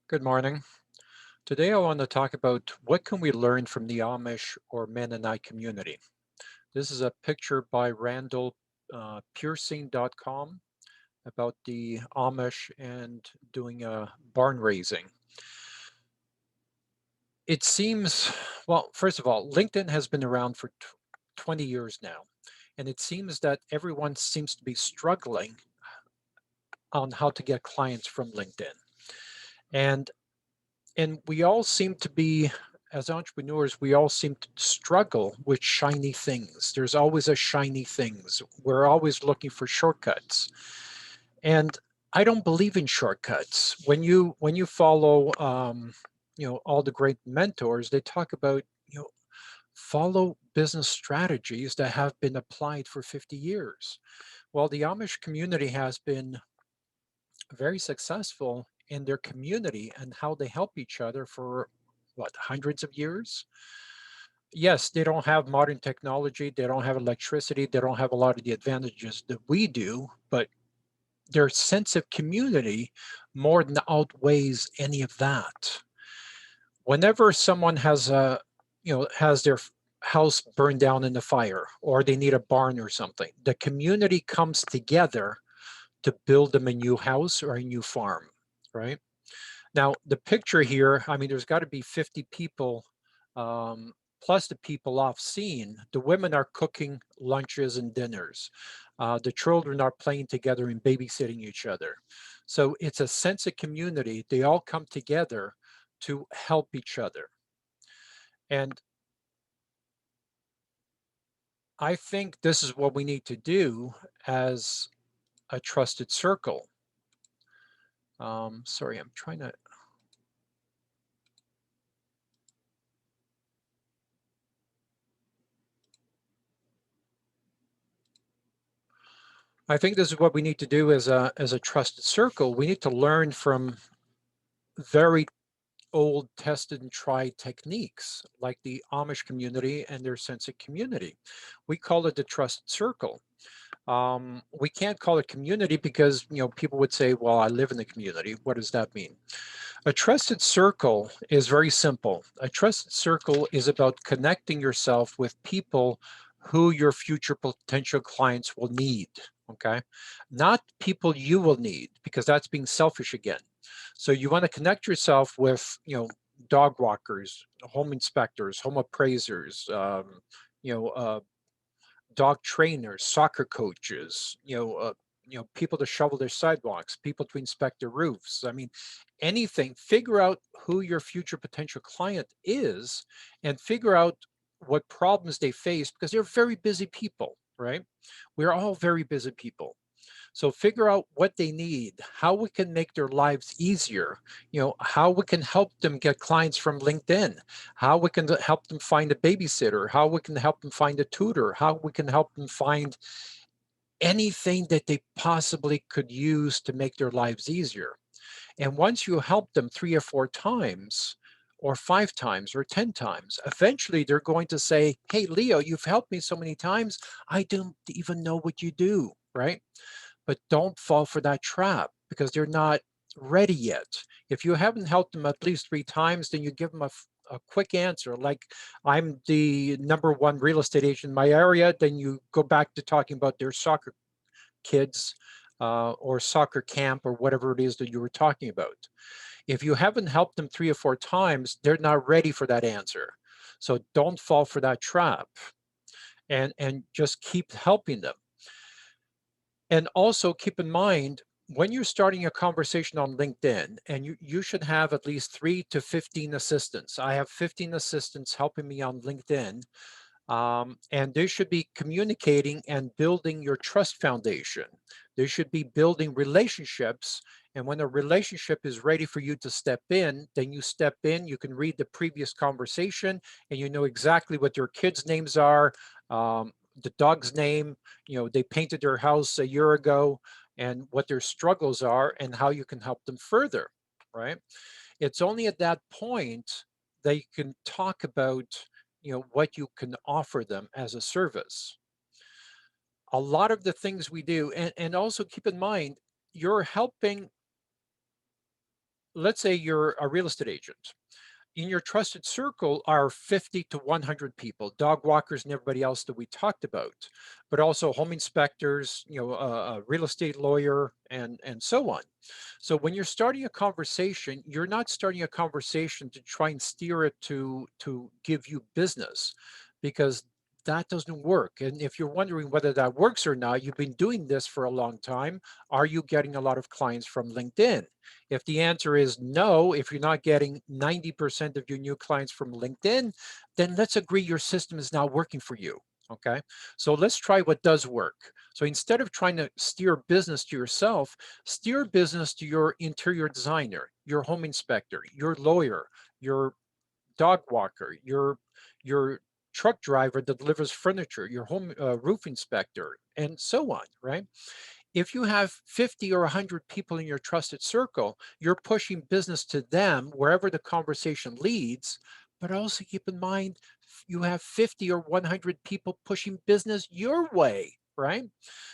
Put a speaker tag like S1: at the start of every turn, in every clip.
S1: Good morning. Today I want to talk about what can we learn from the Amish or Mennonite community. This is a picture by Randall Piercing.com about the Amish and doing a barn raising. It seems, well, first of all, LinkedIn has been around for 20 years now, and it seems that everyone seems to be struggling on how to get clients from LinkedIn. And and we all seem to be, as entrepreneurs, we all seem to struggle with shiny things. There's always a shiny things. We're always looking for shortcuts. And I don't believe in shortcuts. When you follow all the great mentors, they talk about, follow business strategies that have been applied for 50 years. Well, the Amish community has been very successful in their community and how they help each other for what, hundreds of years. Yes, they don't have modern technology, they don't have electricity, they don't have a lot of the advantages that we do, but their sense of community more than outweighs any of that. Whenever someone has their house burned down in the fire, or they need a barn or something, the community comes together to build them a new house or a new farm, right? Now, the picture here, I mean, there's got to be 50 people, um, plus the people off scene. The women are cooking lunches and dinners. The children are playing together and babysitting each other. So it's a sense of community. They all come together to help each other. And I think this is what we need to do as a trusted circle. Sorry, I'm trying to. I think this is what we need to do as a trusted circle. We need to learn from very old, tested, and tried techniques like the Amish community and their sense of community. We call it the trusted circle. We can't call it community because people would say, "Well, I live in the community." What does that mean? A trusted circle is very simple. A trusted circle is about connecting yourself with people who your future potential clients will need. Okay. Not people you will need, because that's being selfish again. So you want to connect yourself with, dog walkers, home inspectors, home appraisers, you know, uh, dog trainers, soccer coaches, people to shovel their sidewalks, people to inspect their roofs. I mean, anything. Figure out who your future potential client is, and figure out what problems they face, because they're very busy people, right? We're all very busy people. So figure out what they need, how we can make their lives easier, how we can help them get clients from LinkedIn, how we can help them find a babysitter, how we can help them find a tutor, how we can help them find anything that they possibly could use to make their lives easier. And once you help them 3 or 4 times, or 5 times, or 10 times, eventually they're going to say, "Hey, Leo, you've helped me so many times, I don't even know what you do," right? But don't fall for that trap, because they're not ready yet. If you haven't helped them at least 3 times, then you give them a quick answer, like, "I'm the number one real estate agent in my area." Then you go back to talking about their soccer kids, or soccer camp, or whatever it is that you were talking about. If you haven't helped them 3 or 4 times, they're not ready for that answer. So don't fall for that trap, and just keep helping them. And also keep in mind, when you're starting a conversation on LinkedIn, and you should have at least 3 to 15 assistants. I have 15 assistants helping me on LinkedIn, and they should be communicating and building your trust foundation. They should be building relationships. And when a relationship is ready for you to step in, then you step in. You can read the previous conversation, and you know exactly what their kids' names are, the dog's name. They painted their house a year ago, and what their struggles are, and how you can help them further, right? It's only at that point that you can talk about what you can offer them as a service. A lot of the things we do, and also keep in mind, you're helping let's say you're a real estate agent. In your trusted circle are 50 to 100 people, dog walkers and everybody else that we talked about, but also home inspectors, a real estate lawyer, and so on. So when you're starting a conversation, you're not starting a conversation to try and steer it to give you business, because that doesn't work. And if you're wondering whether that works or not, you've been doing this for a long time. Are you getting a lot of clients from LinkedIn? If the answer is no, if you're not getting 90% of your new clients from LinkedIn, then let's agree your system is not working for you. Okay. So let's try what does work. So instead of trying to steer business to yourself, steer business to your interior designer, your home inspector, your lawyer, your dog walker, your truck driver that delivers furniture, your home roof inspector, and so on, right? If you have 50 or 100 people in your trusted circle, you're pushing business to them wherever the conversation leads. But also keep in mind, you have 50 or 100 people pushing business your way, right?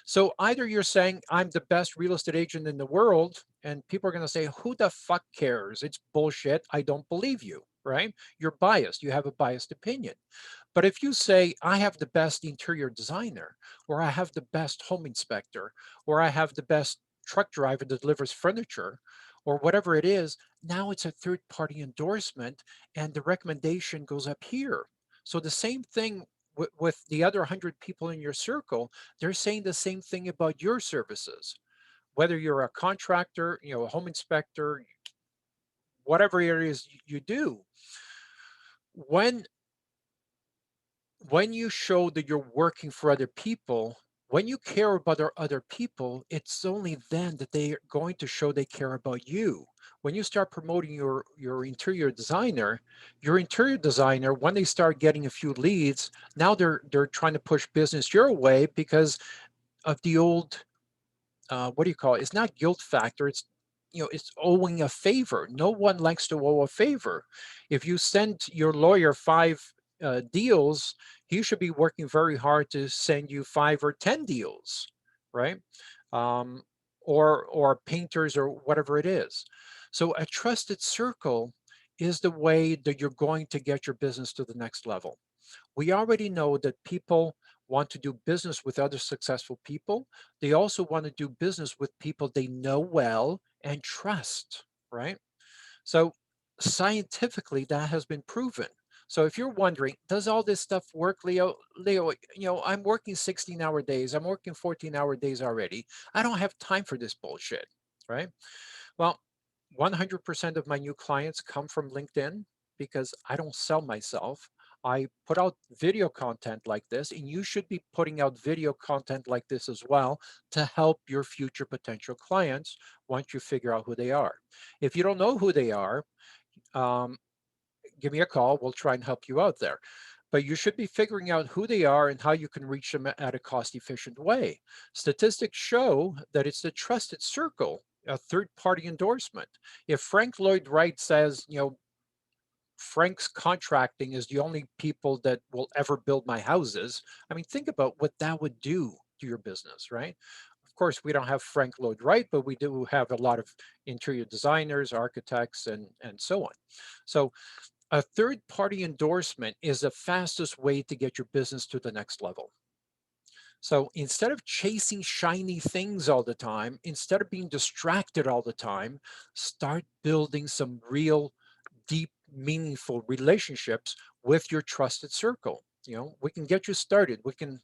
S1: So either you're saying, I'm the best real estate agent in the world, and people are going to say, who the fuck cares? It's bullshit. I don't believe you, right? You're biased. You have a biased opinion. But if you say, I have the best interior designer, or I have the best home inspector, or I have the best truck driver that delivers furniture, or whatever it is, now it's a third party endorsement and the recommendation goes up here. So the same thing with the other 100 people in your circle, they're saying the same thing about your services. Whether you're a contractor, a home inspector, whatever it is you do, when when you show that you're working for other people, when you care about other people, it's only then that they are going to show they care about you. When you start promoting your your interior designer, when they start getting a few leads, now they're trying to push business your way because of the old what do you call it? It's not guilt factor. It's owing a favor. No one likes to owe a favor. If you send your lawyer five deals, he should be working very hard to send you 5 or 10 deals, right? Um, or painters or whatever it is. So a trusted circle is the way that you're going to get your business to the next level. We already know that people want to do business with other successful people. They also want to do business with people they know well and trust, right? So scientifically, that has been proven. So if you're wondering, does all this stuff work, Leo? Leo, I'm working 16-hour days. I'm working 14-hour days already. I don't have time for this bullshit, right? Well, 100% of my new clients come from LinkedIn because I don't sell myself. I put out video content like this, and you should be putting out video content like this as well to help your future potential clients once you figure out who they are. If you don't know who they are, um, give me a call. We'll try and help you out there. But you should be figuring out who they are and how you can reach them at a cost efficient way. Statistics show that it's the trusted circle, a third party endorsement. If Frank Lloyd Wright says, Frank's contracting is the only people that will ever build my houses, I mean, think about what that would do to your business, right? Of course, we don't have Frank Lloyd Wright, but we do have a lot of interior designers, architects, and so on. So a third party endorsement is the fastest way to get your business to the next level. So instead of chasing shiny things all the time, instead of being distracted all the time, start building some real, deep, meaningful relationships with your trusted circle. We can get you started. We can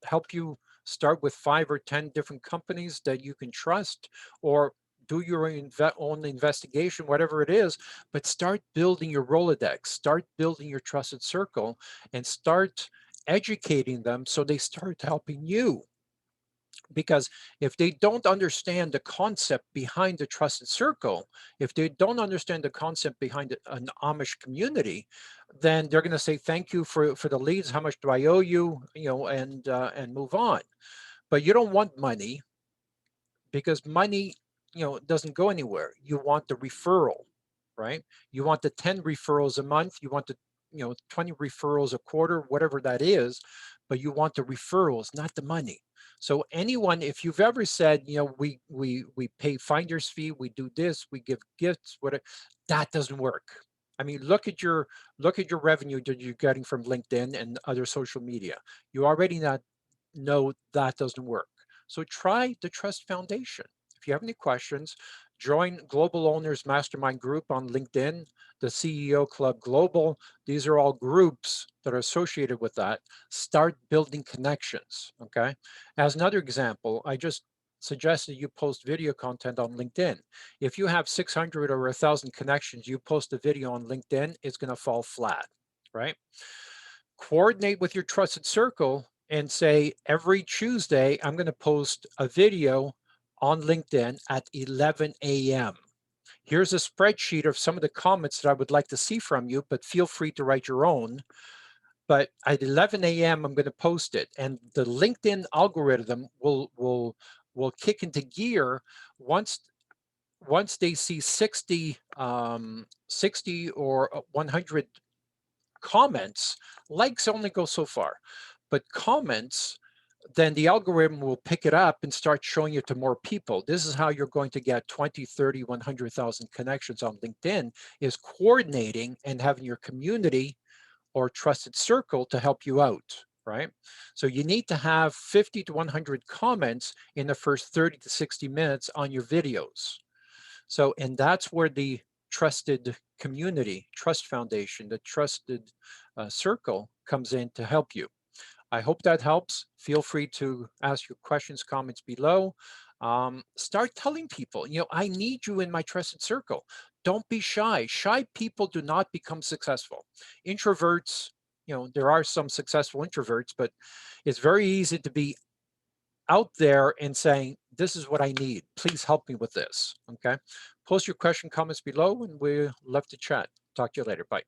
S1: help you start with 5 or 10 different companies that you can trust, or do your own investigation, whatever it is, but start building your Rolodex, start building your trusted circle, and start educating them so they start helping you. Because if they don't understand the concept behind the trusted circle, if they don't understand the concept behind an Amish community, then they're going to say thank you for the leads. How much do I owe you? And move on. But you don't want money, because money doesn't go anywhere. You want the referral, right? You want the 10 referrals a month. You want the 20 referrals a quarter, whatever that is, but you want the referrals, not the money. So anyone, if you've ever said, we pay finder's fee, we do this, we give gifts, whatever, that doesn't work. I mean, look at your revenue that you're getting from LinkedIn and other social media. You already not know that doesn't work. So try the Trust Foundation. If you have any questions, join Global Owners Mastermind Group on LinkedIn, the CEO Club Global. These are all groups that are associated with that. Start building connections, okay? As another example, I just suggested you post video content on LinkedIn. If you have 600 or 1,000 connections, you post a video on LinkedIn, it's going to fall flat, right? Coordinate with your trusted circle and say, every Tuesday, I'm going to post a video on LinkedIn at 11 a.m. Here's a spreadsheet of some of the comments that I would like to see from you, but feel free to write your own. But at 11 a.m., I'm going to post it, and the LinkedIn algorithm will kick into gear once they see 60 or 100 comments. Likes only go so far, but comments, then the algorithm will pick it up and start showing it to more people. This is how you're going to get 20, 30, 100,000 connections on LinkedIn, is coordinating and having your community or trusted circle to help you out, right? So you need to have 50 to 100 comments in the first 30 to 60 minutes on your videos. So, and that's where the trusted community, trust foundation, the trusted circle comes in to help you. I hope that helps. Feel free to ask your questions, comments below. Start telling people, I need you in my trusted circle. Don't be shy. Shy people do not become successful. Introverts, there are some successful introverts, but it's very easy to be out there and saying, this is what I need. Please help me with this. Okay. Post your question, comments below, and we'd love to chat. Talk to you later. Bye.